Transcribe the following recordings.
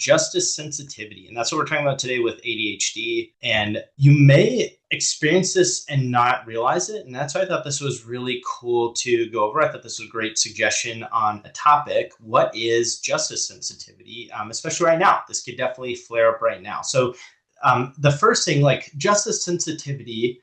justice sensitivity. And that's what we're talking about today with ADHD. And you may experience this and not realize it. And that's why I thought this was really cool to go over. I thought this was a great suggestion on a topic. What is justice sensitivity? Especially right now. This could definitely flare up right now. So the first thing, like justice sensitivity,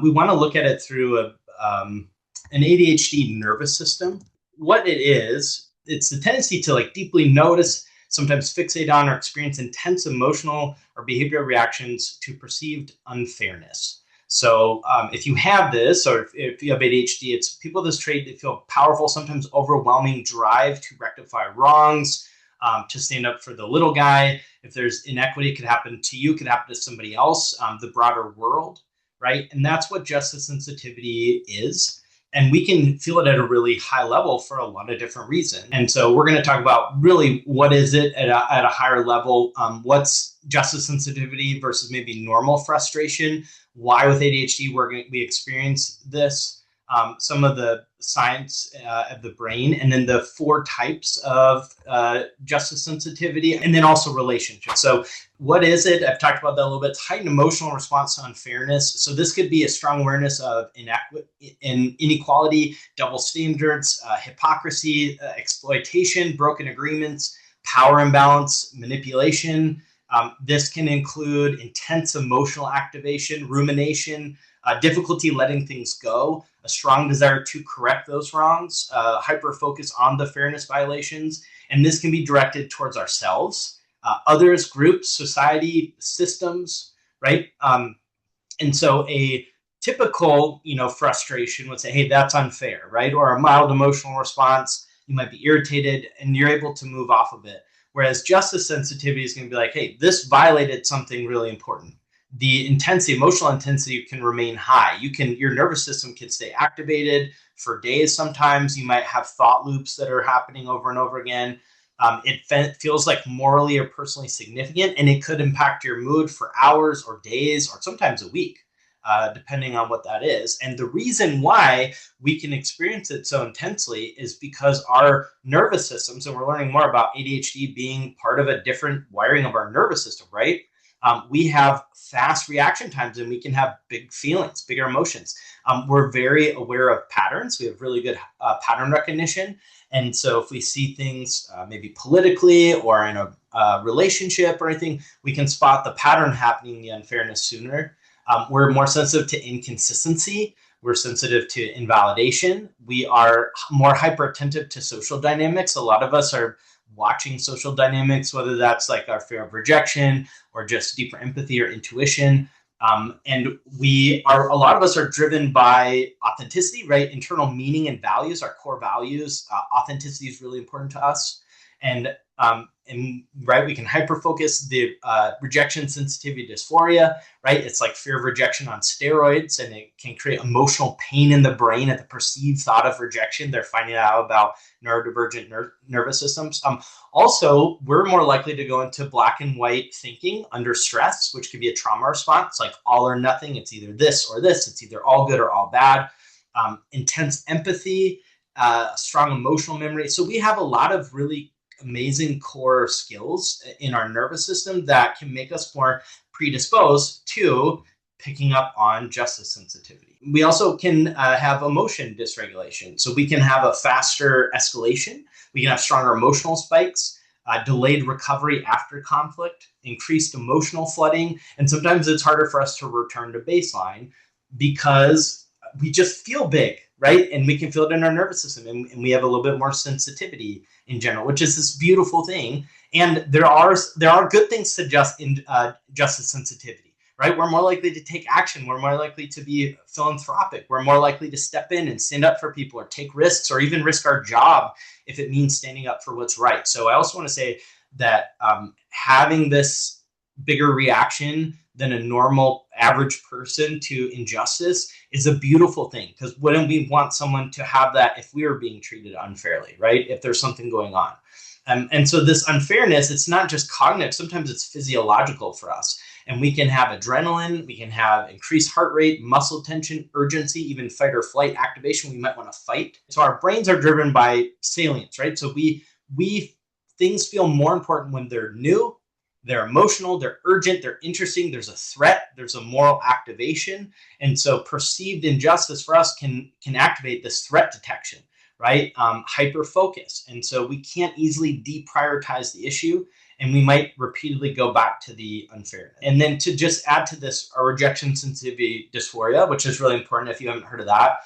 we want to look at it through an ADHD nervous system. What it is, it's the tendency to like deeply notice, sometimes fixate on, or experience intense emotional or behavioral reactions to perceived unfairness. So if you have this, or if you have ADHD, it's people with this trait that feel powerful, sometimes overwhelming drive to rectify wrongs, to stand up for the little guy. If there's inequity, it could happen to you, it could happen to somebody else, the broader world, right? And that's what justice sensitivity is. And we can feel it at a really high level for a lot of different reasons. And so we're going to talk about really what is it at a higher level, what's justice sensitivity versus maybe normal frustration, why with ADHD we experience this, some of the science of the brain, and then the 4 types of justice sensitivity, and then also relationships. So what is it? I've talked about that a little bit. It's heightened emotional response to unfairness. So this could be a strong awareness of inequality, double standards, hypocrisy, exploitation, broken agreements, power imbalance, manipulation. This can include intense emotional activation, rumination, difficulty letting things go, a strong desire to correct those wrongs, hyper focus on the fairness violations. And this can be directed towards ourselves, others, groups, society, systems, right? And so a typical, frustration would say, hey, that's unfair, right? Or a mild emotional response, you might be irritated and you're able to move off of it. Whereas justice sensitivity is going to be like, hey, this violated something really important. The emotional intensity can remain high. Your nervous system can stay activated for days. Sometimes you might have thought loops that are happening over and over again. It feels like morally or personally significant, and it could impact your mood for hours or days or sometimes a week, depending on what that is. And the reason why we can experience it so intensely is because our nervous systems, and we're learning more about ADHD being part of a different wiring of our nervous system, right? We have fast reaction times and we can have big feelings, bigger emotions. We're very aware of patterns. We have really good pattern recognition. And so if we see things maybe politically or in a relationship or anything, we can spot the pattern happening, the unfairness sooner. We're more sensitive to inconsistency. We're sensitive to invalidation. We are more hyper attentive to social dynamics. A lot of us are watching social dynamics, whether that's like our fear of rejection or just deeper empathy or intuition. And a lot of us are driven by authenticity, right? Internal meaning and values, our core values. Authenticity is really important to us. And right, we can hyperfocus the rejection sensitivity dysphoria, right? It's like fear of rejection on steroids, and it can create emotional pain in the brain at the perceived thought of rejection. They're finding out about neurodivergent nervous systems. Also, we're more likely to go into black and white thinking under stress, which could be a trauma response, like all or nothing. It's either this or this. It's either all good or all bad. Intense empathy, strong emotional memory. So we have a lot of really amazing core skills in our nervous system that can make us more predisposed to picking up on justice sensitivity. We also can have emotion dysregulation. So we can have a faster escalation. We can have stronger emotional spikes, delayed recovery after conflict, increased emotional flooding. And sometimes it's harder for us to return to baseline because we just feel big, right? And we can feel it in our nervous system, and we have a little bit more sensitivity in general, which is this beautiful thing. And there are good things to justice sensitivity, right? We're more likely to take action. We're more likely to be philanthropic. We're more likely to step in and stand up for people or take risks or even risk our job if it means standing up for what's right. So I also want to say that having this bigger reaction than a normal average person to injustice is a beautiful thing, because wouldn't we want someone to have that if we were being treated unfairly, right? If there's something going on. And so this unfairness, it's not just cognitive, sometimes it's physiological for us. And we can have adrenaline, we can have increased heart rate, muscle tension, urgency, even fight or flight activation. We might want to fight. So our brains are driven by salience, right? So things feel more important when they're new they're emotional, they're urgent, they're interesting, there's a threat, there's a moral activation. And so perceived injustice for us can activate this threat detection, right? Hyper focus. And so we can't easily deprioritize the issue, and we might repeatedly go back to the unfairness. And then to just add to this, our rejection sensitivity dysphoria, which is really important if you haven't heard of that.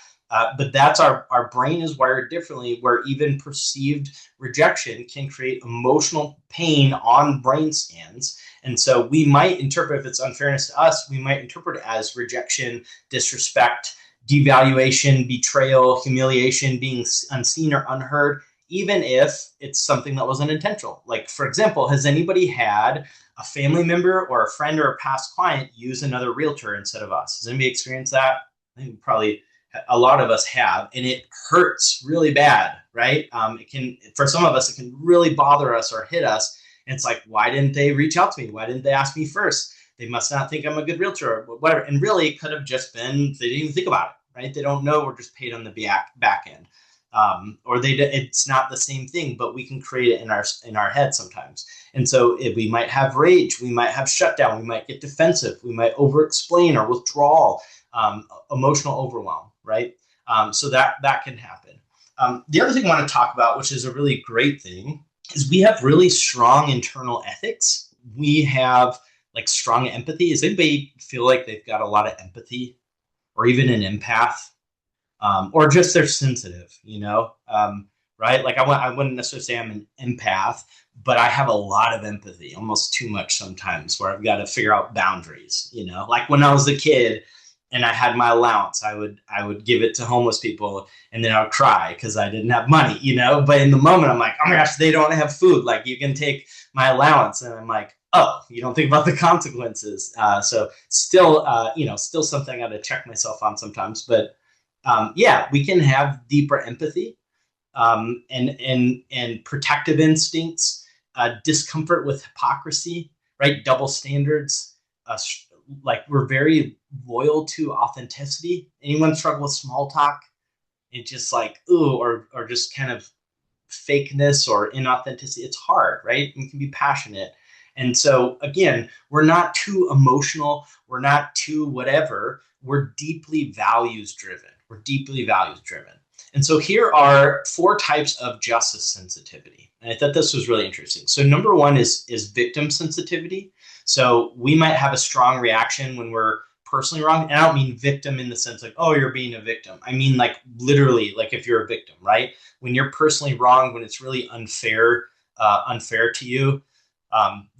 But that's our brain is wired differently, where even perceived rejection can create emotional pain on brain scans. And so we might interpret, if it's unfairness to us, we might interpret it as rejection, disrespect, devaluation, betrayal, humiliation, being unseen or unheard, even if it's something that wasn't intentional. Like, for example, has anybody had a family member or a friend or a past client use another realtor instead of us? Has anybody experienced that? I think probably a lot of us have, and it hurts really bad, right? It can, for some of us, it can really bother us or hit us. And it's like, why didn't they reach out to me? Why didn't they ask me first? They must not think I'm a good realtor or whatever. And really, it could have just been, they didn't even think about it, right? They don't know we're just paid on the back end. Or it's not the same thing, but we can create it in our head sometimes. And so if we might have rage, we might have shutdown, we might get defensive, we might over-explain or withdrawal, emotional overwhelm, right? So that can happen. The other thing I want to talk about, which is a really great thing, is we have really strong internal ethics. We have like strong empathy. Does anybody feel like they've got a lot of empathy, or even an empath? Or just they're sensitive, right? Like I wouldn't necessarily say I'm an empath, but I have a lot of empathy, almost too much sometimes, where I've got to figure out boundaries, like when I was a kid and I had my allowance, I would give it to homeless people, and then I would cry because I didn't have money, but in the moment I'm like, oh my gosh, they don't have food. Like, you can take my allowance. And I'm like, oh, you don't think about the consequences. So still, still something I got to check myself on sometimes, but we can have deeper empathy, and protective instincts, discomfort with hypocrisy, right? Double standards. Like, we're very loyal to authenticity. Anyone struggle with small talk? It's just like, ooh, or just kind of fakeness or inauthenticity. It's hard, right? We can be passionate. And so again, we're not too emotional. We're not too whatever. We're deeply values driven. And so here are 4 types of justice sensitivity. And I thought this was really interesting. So number 1 is victim sensitivity. So we might have a strong reaction when we're personally wrong. And I don't mean victim in the sense like, oh, you're being a victim. I mean, like, literally, like if you're a victim, right? When you're personally wrong, when it's really unfair to you,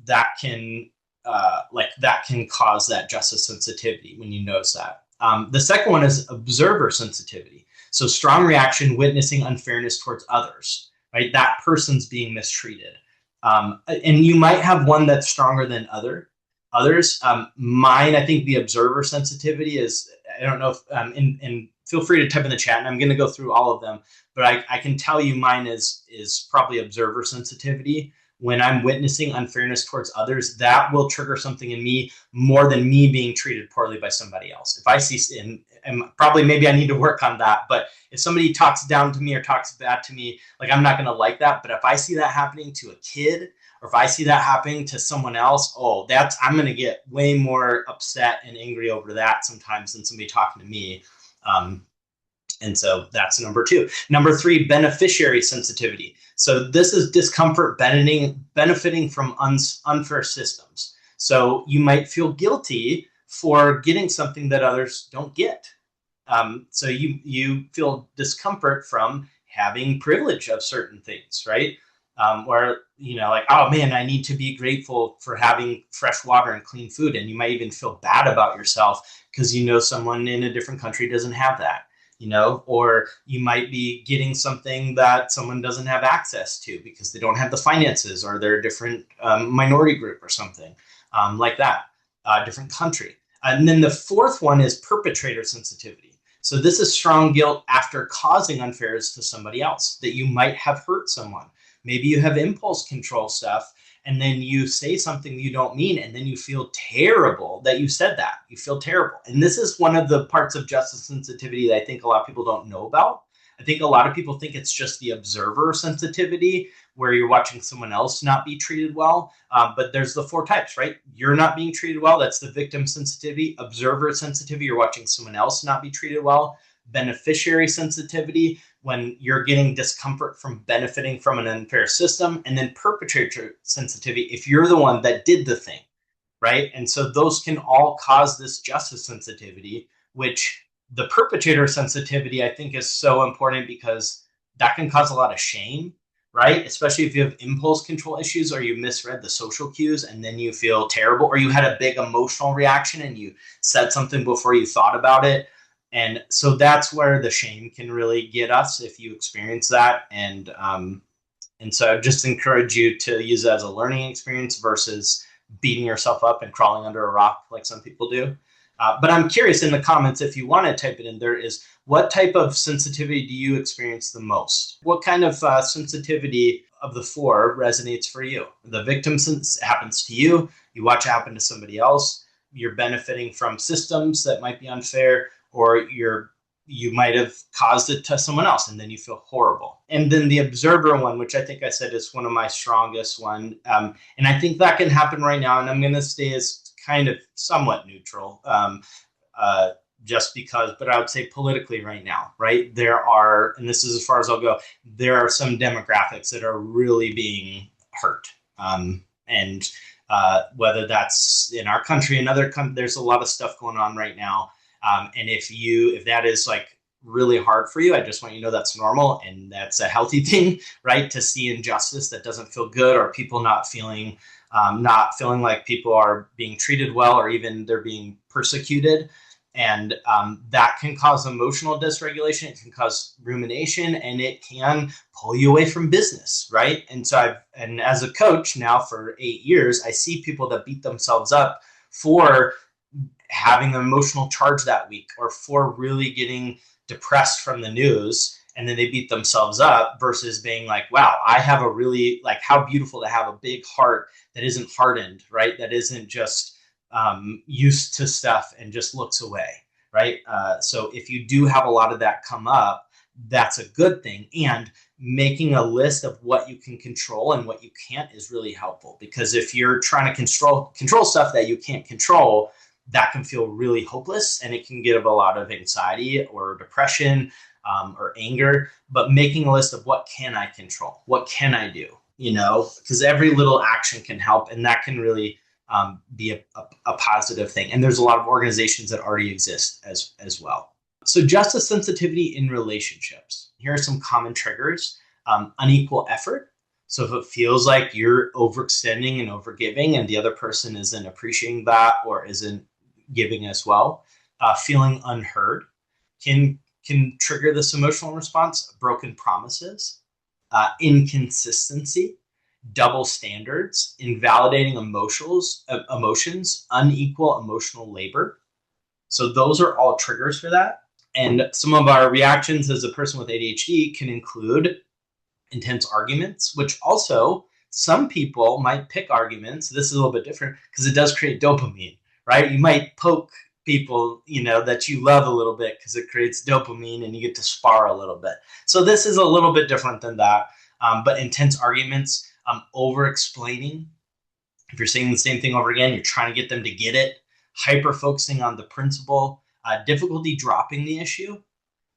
that can cause that justice sensitivity when you notice that. The second one is observer sensitivity. So strong reaction, witnessing unfairness towards others, right? That person's being mistreated. And you might have one that's stronger than others. Mine, I think the observer sensitivity is, I don't know if, and feel free to type in the chat, and I'm going to go through all of them, but I can tell you mine is probably observer sensitivity. When I'm witnessing unfairness towards others, that will trigger something in me more than me being treated poorly by somebody else. If I see, and probably maybe I need to work on that, but if somebody talks down to me or talks bad to me, like, I'm not going to like that. But if I see that happening to a kid, or if I see that happening to someone else, I'm going to get way more upset and angry over that sometimes than somebody talking to me. And so that's number 2. Number 3, beneficiary sensitivity. So this is discomfort benefiting from unfair systems. So you might feel guilty for getting something that others don't get. So you feel discomfort from having privilege of certain things, right? Where, like, oh man, I need to be grateful for having fresh water and clean food. And you might even feel bad about yourself because someone in a different country doesn't have that. Or you might be getting something that someone doesn't have access to because they don't have the finances, or they're a different minority group or something like that, different country. And then the 4th one is perpetrator sensitivity. So this is strong guilt after causing unfairness to somebody else, that you might have hurt someone. Maybe you have impulse control stuff, and then you say something you don't mean, and then you feel terrible that you said that. You feel terrible. And this is one of the parts of justice sensitivity that I think a lot of people don't know about. I think a lot of people think it's just the observer sensitivity, where you're watching someone else not be treated well. But there's the 4 types, right? You're not being treated well. That's the victim sensitivity. Observer sensitivity, you're watching someone else not be treated well. Beneficiary sensitivity, when you're getting discomfort from benefiting from an unfair system. And then perpetrator sensitivity, if you're the one that did the thing, right? And so those can all cause this justice sensitivity, which the perpetrator sensitivity, I think, is so important because that can cause a lot of shame, right? Especially if you have impulse control issues or you misread the social cues and then you feel terrible, or you had a big emotional reaction and you said something before you thought about it. And so that's where the shame can really get us if you experience that. And so I just encourage you to use it as a learning experience versus beating yourself up and crawling under a rock like some people do. But I'm curious in the comments, if you want to type it in there, is what type of sensitivity do you experience the most? What kind of sensitivity of the 4 resonates for you? The victim happens to you. You watch it happen to somebody else. You're benefiting from systems that might be unfair, or you might have caused it to someone else and then you feel horrible. And then the observer one, which I think I said is one of my strongest one. And I think that can happen right now. And I'm going to stay as kind of somewhat neutral just because, but I would say politically right now, right? There are, and this is as far as I'll go, there are some demographics that are really being hurt. And whether that's in our country, in other countries, there's a lot of stuff going on right now. And if that is like really hard for you, I just want you to know that's normal and that's a healthy thing, right? To see injustice that doesn't feel good, or people not feeling like people are being treated well, or even they're being persecuted. And that can cause emotional dysregulation. It can cause rumination, and it can pull you away from business, right? And so and as a coach now for 8 years, I see people that beat themselves up for having an emotional charge that week, or for really getting depressed from the news, and then they beat themselves up, versus being like, wow, I have a really, like, how beautiful to have a big heart that isn't hardened, right? That isn't just used to stuff and just looks away, right? So if you do have a lot of that come up, that's a good thing. And making a list of what you can control and what you can't is really helpful, because if you're trying to control stuff that you can't control, that can feel really hopeless, and it can give a lot of anxiety or depression or anger. But making a list of what can I control? What can I do? Because every little action can help, and that can really be a positive thing. And there's a lot of organizations that already exist as well. So justice sensitivity in relationships. Here are some common triggers. Unequal effort. So if it feels like you're overextending and overgiving and the other person isn't appreciating that or isn't giving as well, feeling unheard can trigger this emotional response. Broken promises, inconsistency, double standards, invalidating emotions, unequal emotional labor. So those are all triggers for that. And some of our reactions as a person with ADHD can include intense arguments, which also some people might pick arguments. This is a little bit different because it does create dopamine, right? You might poke people, that you love a little bit because it creates dopamine and you get to spar a little bit. So this is a little bit different than that. But intense arguments, over-explaining. If you're saying the same thing over again, you're trying to get them to get it. Hyper-focusing on the principle. Difficulty dropping the issue.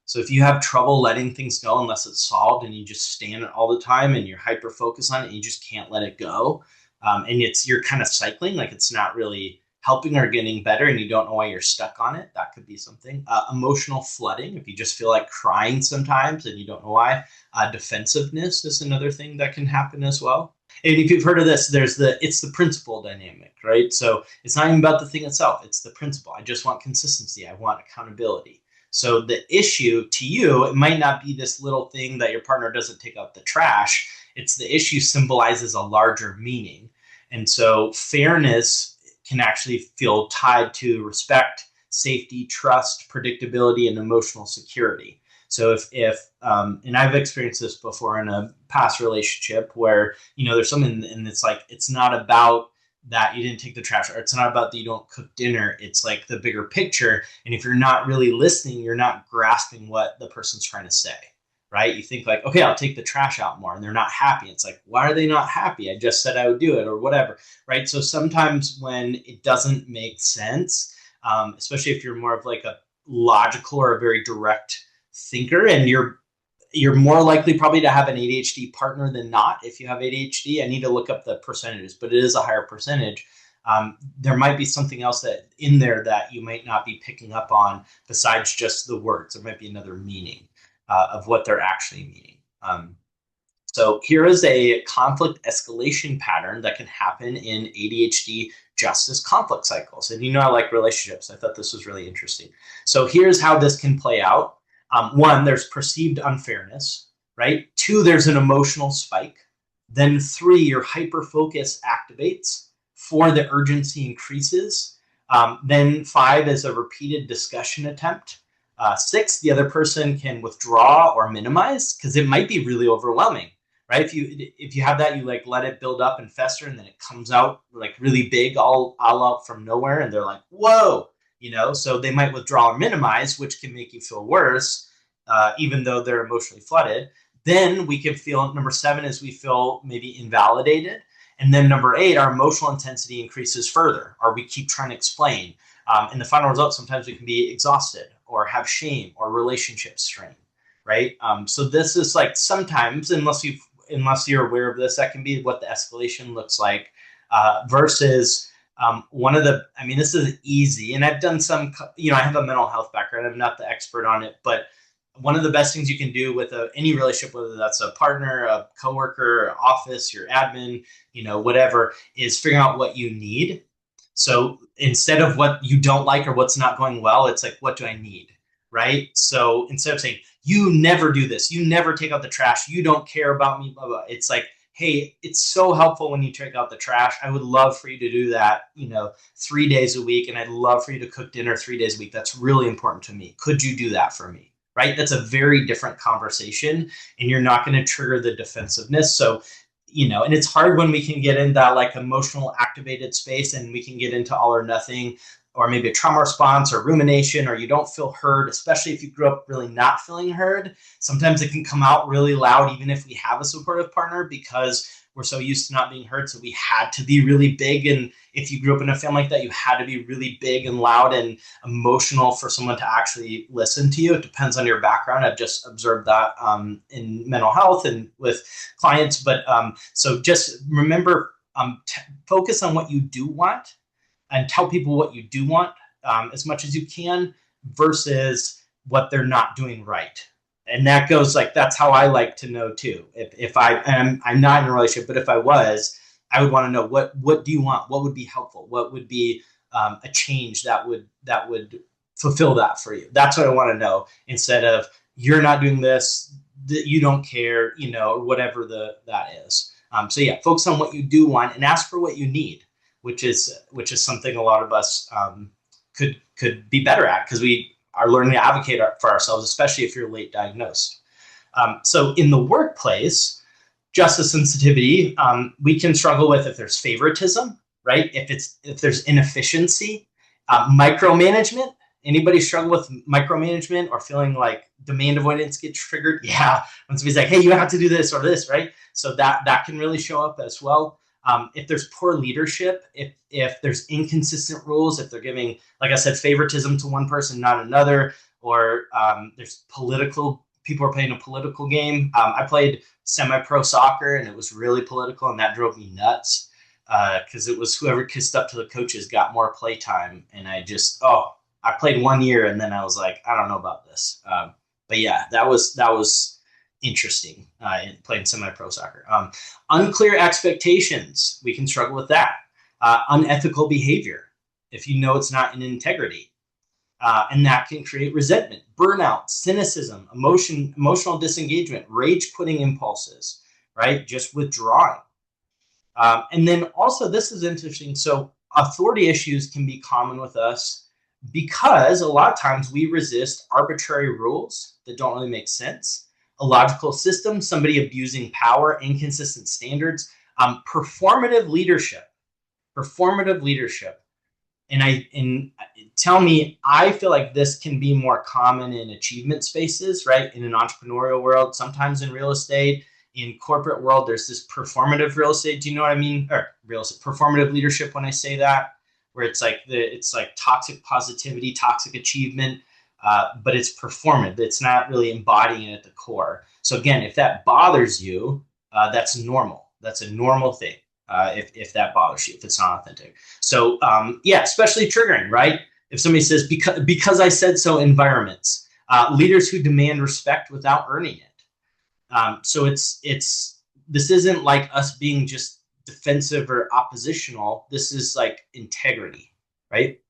So if you have trouble letting things go unless it's solved, and you just stay in it all the time and you're hyper-focused on it and you just can't let it go, and you're kind of cycling, like it's not really helping or getting better and you don't know why you're stuck on it, that could be something. Emotional flooding, if you just feel like crying sometimes and you don't know why. Defensiveness is another thing that can happen as well. And if you've heard of this, it's the principle dynamic, right? So it's not even about the thing itself, it's the principle. I just want consistency, I want accountability. So the issue to you, it might not be this little thing that your partner doesn't take out the trash. It's the issue symbolizes a larger meaning. And so fairness can actually feel tied to respect, safety, trust, predictability, and emotional security. So if and I've experienced this before in a past relationship where, there's something, and it's like, it's not about that you didn't take the trash, or it's not about that you don't cook dinner. It's like the bigger picture. And if you're not really listening, you're not grasping what the person's trying to say. right? You think like, okay, I'll take the trash out more, and they're not happy. It's like, why are they not happy? I just said I would do it, or whatever, right? So sometimes when it doesn't make sense, especially if you're more of like a logical or a very direct thinker, and you're more likely probably to have an ADHD partner than not. If you have ADHD, I need to look up the percentages, but it is a higher percentage. There might be something else that in there that you might not be picking up on besides just the words. There might be another meaning of what they're actually meaning. So here is a conflict escalation pattern that can happen in ADHD justice conflict cycles. And you know I like relationships. I thought this was really interesting. So here's how this can play out. One, there's perceived unfairness, right? Two, there's an emotional spike. Then three, your hyper-focus activates. Four, the urgency increases. Then five is a repeated discussion attempt. Six, the other person can withdraw or minimize because it might be really overwhelming, right? If you have that, you like let it build up and fester, and then it comes out like really big, all out from nowhere, and they're like, whoa, so they might withdraw or minimize, which can make you feel worse, even though they're emotionally flooded. Then we can feel, number seven is we feel maybe invalidated. And then number eight, our emotional intensity increases further, or we keep trying to explain. And the final result, sometimes we can be exhausted or have shame or relationship strain, right? So this is like sometimes, unless you're aware of this, that can be what the escalation looks like versus this is easy. And I've done some, I have a mental health background. I'm not the expert on it, but one of the best things you can do with any relationship, whether that's a partner, a coworker, an office, your admin, whatever, is figuring out what you need. So instead of what you don't like or what's not going well, it's like, what do I need, right? So instead of saying, you never do this, you never take out the trash, you don't care about me, blah, blah, it's like, hey, it's so helpful when you take out the trash. I would love for you to do that, 3 days a week. And I'd love for you to cook dinner 3 days a week. That's really important to me. Could you do that for me? Right? That's a very different conversation, and you're not going to trigger the defensiveness. So, and it's hard when we can get in that like emotional activated space, and we can get into all or nothing, or maybe a trauma response or rumination, or you don't feel heard, especially if you grew up really not feeling heard. Sometimes it can come out really loud, even if we have a supportive partner, because we're so used to not being heard. So we had to be really big. And if you grew up in a family like that, you had to be really big and loud and emotional for someone to actually listen to you. It depends on your background. I've just observed that in mental health and with clients. But so just remember, focus on what you do want and tell people what you do want as much as you can versus what they're not doing right. And that goes like, that's how I like to know too. If I'm not in a relationship, but if I was, I would want to know what do you want? What would be helpful? What would be a change that would fulfill that for you? That's what I want to know, instead of you're not doing this, you don't care, or whatever that is. So yeah, focus on what you do want and ask for what you need, which is something a lot of us could be better at, because we are learning to advocate for ourselves, especially if you're late diagnosed. So in the workplace, justice sensitivity, we can struggle with if there's favoritism, right? If there's inefficiency, micromanagement. Anybody struggle with micromanagement or feeling like demand avoidance gets triggered? Yeah, when somebody's like, hey, you have to do this or this, right? So that can really show up as well. If there's poor leadership, if there's inconsistent rules, if they're giving, like I said, favoritism to one person, not another, or there's people are playing a political game. I played semi-pro soccer, and it was really political, and that drove me nuts because it was whoever kissed up to the coaches got more play time. And I played 1 year, and then I was like, I don't know about this. But yeah, that was interesting in playing semi-pro soccer. Unclear expectations, we can struggle with that. Unethical behavior, if you know it's not in integrity. And that can create resentment, burnout, cynicism, emotional disengagement, rage-quitting impulses, right? Just withdrawing. And then also, this is interesting. So authority issues can be common with us because a lot of times we resist arbitrary rules that don't really make sense, illogical systems, somebody abusing power, inconsistent standards, performative leadership. and tell me, I feel like this can be more common in achievement spaces, right? In an entrepreneurial world, sometimes in real estate, in corporate world, there's this performative real estate. Do you know what I mean? Or real estate, performative leadership when I say that, where it's like toxic positivity, toxic achievement, but it's performative. It's not really embodying it at the core. So again, if that bothers you, that's normal. That's a normal thing. If that bothers you, if it's not authentic. So yeah, especially triggering, right? If somebody says, because I said so, environments, leaders who demand respect without earning it. So this isn't like us being just defensive or oppositional. This is like integrity, right?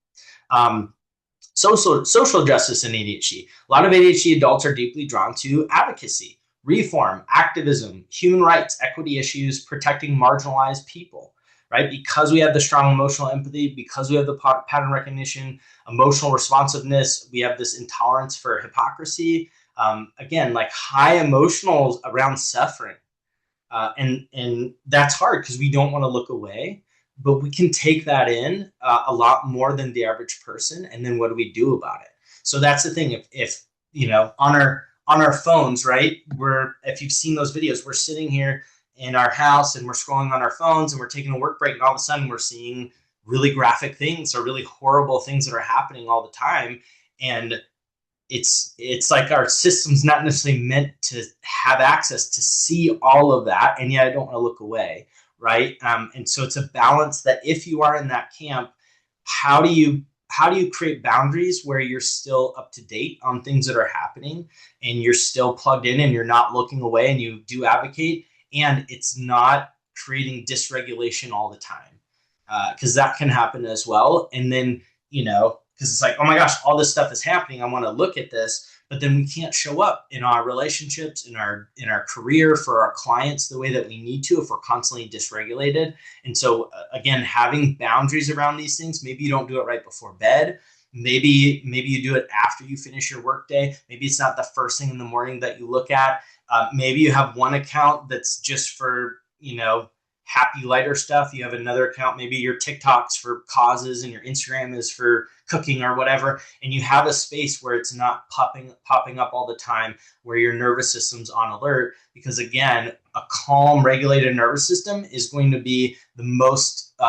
Social justice and ADHD. A lot of ADHD adults are deeply drawn to advocacy, reform, activism, human rights, equity issues, protecting marginalized people, right? Because we have the strong emotional empathy, because we have the pattern recognition, emotional responsiveness, we have this intolerance for hypocrisy. Again, like high emotionals around suffering. And that's hard because we don't want to look away, but we can take that in a lot more than the average person. And then what do we do about it? So that's the thing. If you know, on our phones, right? If you've seen those videos, we're sitting here in our house and we're scrolling on our phones and we're taking a work break, and all of a sudden we're seeing really graphic things or really horrible things that are happening all the time. And it's like our system's not necessarily meant to have access to see all of that, and yet I don't want to look away, right? And so it's a balance that if you are in that camp, how do you create boundaries where you're still up to date on things that are happening and you're still plugged in and you're not looking away and you do advocate, and it's not creating dysregulation all the time, because that can happen as well. And then, you know, because it's like, oh my gosh, all this stuff is happening, I want to look at this, but then we can't show up in our relationships, in our career, for our clients the way that we need to if we're constantly dysregulated. And so again, having boundaries around these things. Maybe you don't do it right before bed. Maybe you do it after you finish your workday. Maybe it's not the first thing in the morning that you look at. Maybe you have one account that's just for, you know, happy, lighter stuff. You have another account, maybe your TikToks for causes and your Instagram is for cooking or whatever. And you have a space where it's not popping up all the time, where your nervous system's on alert. Because again, a calm, regulated nervous system is going to be the most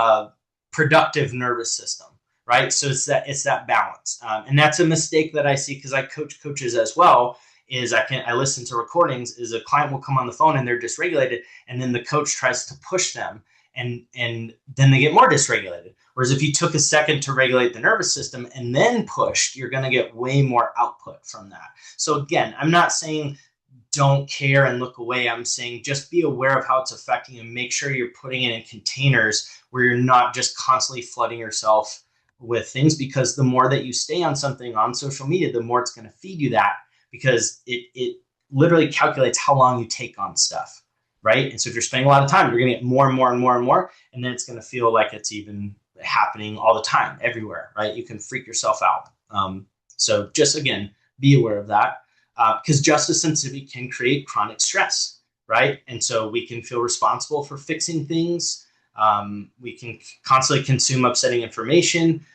productive nervous system, right? So it's that balance. And that's a mistake that I see because I coach coaches as well. I listen to recordings, is a client will come on the phone and they're dysregulated, and then the coach tries to push them, and then they get more dysregulated. Whereas if you took a second to regulate the nervous system and then pushed, you're going to get way more output from that. So again, I'm not saying don't care and look away. I'm saying just be aware of how it's affecting you and make sure you're putting it in containers where you're not just constantly flooding yourself with things, because the more that you stay on something on social media, the more it's going to feed you that, because it literally calculates how long you take on stuff, right? And so if you're spending a lot of time, you're going to get more and more and more and more, and then it's going to feel like it's even happening all the time, everywhere, right? You can freak yourself out. So just, again, be aware of that, because justice sensitivity can create chronic stress, right? And so we can feel responsible for fixing things. We can constantly consume upsetting information.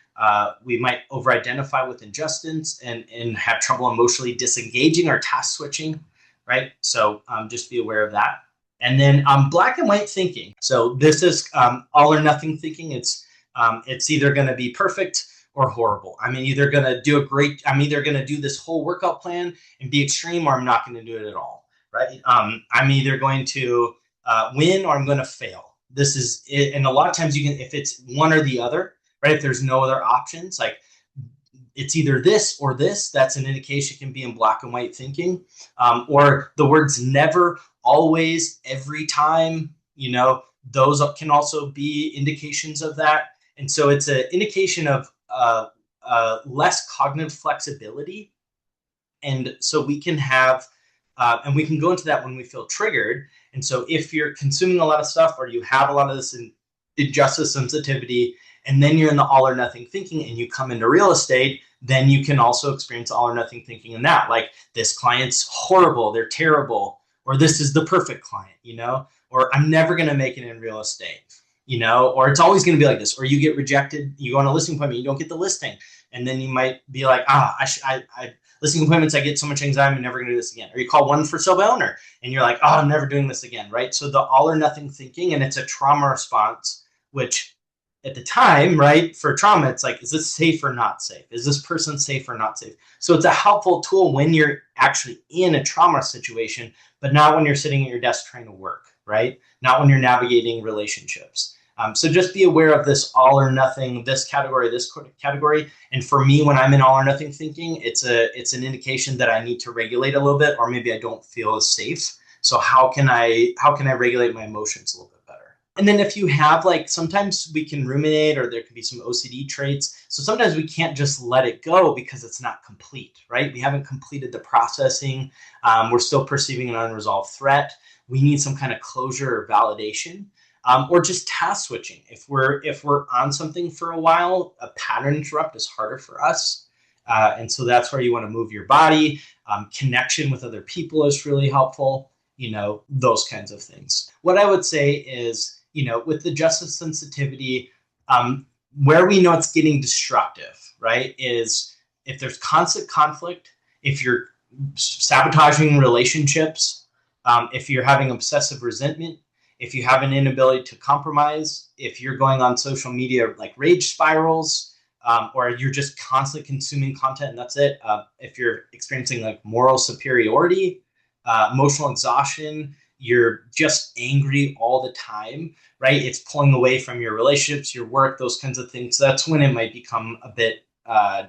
We might over-identify with injustice and have trouble emotionally disengaging or task switching, right? So just be aware of that. And then black and white thinking. So this is all or nothing thinking. It's either going to be perfect or horrible. I'm either going to do this whole workout plan and be extreme, or I'm not going to do it at all, right? I'm either going to win or I'm going to fail. This is it. And a lot of times you can, if it's one or the other, right? If there's no other options, like it's either this or this, that's an indication. It can be in black and white thinking, or the words never, always, every time, you know, those can also be indications of that. And so it's an indication of less cognitive flexibility. And so we can have, and we can go into that when we feel triggered. And so if you're consuming a lot of stuff, or you have a lot of this injustice sensitivity, and then you're in the all or nothing thinking and you come into real estate, then you can also experience all or nothing thinking in that. Like, this client's horrible, they're terrible, or this is the perfect client, you know, or I'm never going to make it in real estate. or it's always going to be like this, or you get rejected, you go on a listing appointment, you don't get the listing. And then you might be like, listing appointments, I get so much anxiety, I'm never going to do this again. Or you call one for sale by owner and you're like, oh, I'm never doing this again, right? So the all or nothing thinking, and it's a trauma response, which at the time, right, for trauma, it's like, is this safe or not safe? Is this person safe or not safe? So it's a helpful tool when you're actually in a trauma situation, but not when you're sitting at your desk trying to work, right? Not when you're navigating relationships. So just be aware of this all or nothing, this category. And for me, when I'm in all or nothing thinking, it's an indication that I need to regulate a little bit, or maybe I don't feel as safe. So how can I regulate my emotions a little bit better? And then if you have, like, sometimes we can ruminate, or there can be some OCD traits. So sometimes we can't just let it go because it's not complete, right? We haven't completed the processing. We're still perceiving an unresolved threat. We need some kind of closure or validation. Or just task switching. If we're on something for a while, a pattern interrupt is harder for us. And so that's where you want to move your body. Connection with other people is really helpful, those kinds of things. What I would say is, with the justice sensitivity, where we know it's getting destructive, right, is if there's constant conflict, if you're sabotaging relationships, if you're having obsessive resentment, if you have an inability to compromise, if you're going on social media like rage spirals, or you're just constantly consuming content and that's it. If you're experiencing like moral superiority, emotional exhaustion, you're just angry all the time, right? It's pulling away from your relationships, your work, those kinds of things. That's when it might become a bit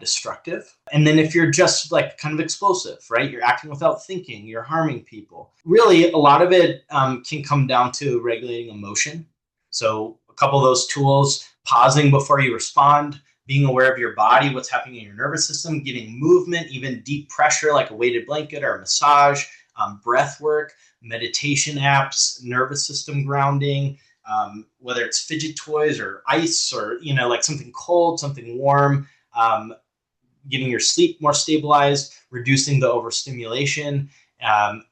destructive. And then if you're just like kind of explosive, right? You're acting without thinking, you're harming people. Really, a lot of it can come down to regulating emotion. So a couple of those tools: pausing before you respond, being aware of your body, what's happening in your nervous system, getting movement, even deep pressure like a weighted blanket or a massage, breath work, meditation apps, nervous system grounding, whether it's fidget toys or ice or, like something cold, something warm, getting your sleep more stabilized, reducing the overstimulation.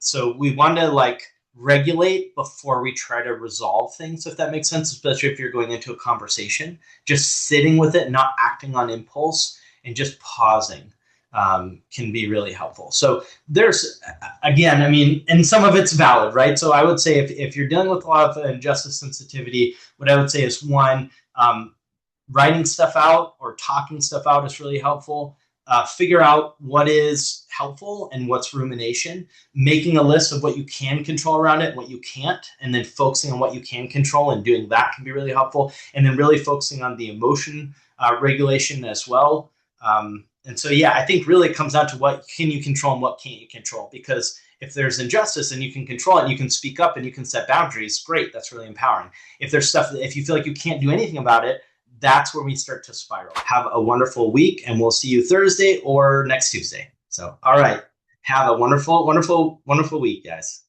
So we want to regulate before we try to resolve things, if that makes sense, especially if you're going into a conversation. Just sitting with it, not acting on impulse, and just pausing can be really helpful. So there's, again, and some of it's valid, right? So I would say if you're dealing with a lot of justice sensitivity, what I would say is, one, writing stuff out or talking stuff out is really helpful. Figure out what is helpful and what's rumination, making a list of what you can control around it and what you can't, and then focusing on what you can control and doing that can be really helpful. And then really focusing on the emotion regulation as well. And so, yeah, I think really it comes down to what can you control and what can't you control. Because if there's injustice and you can control it and you can speak up and you can set boundaries, great, that's really empowering. If there's stuff that if you feel like you can't do anything about it, that's where we start to spiral. Have a wonderful week, and we'll see you Thursday or next Tuesday. So, all right. Have a wonderful, wonderful, wonderful week, guys.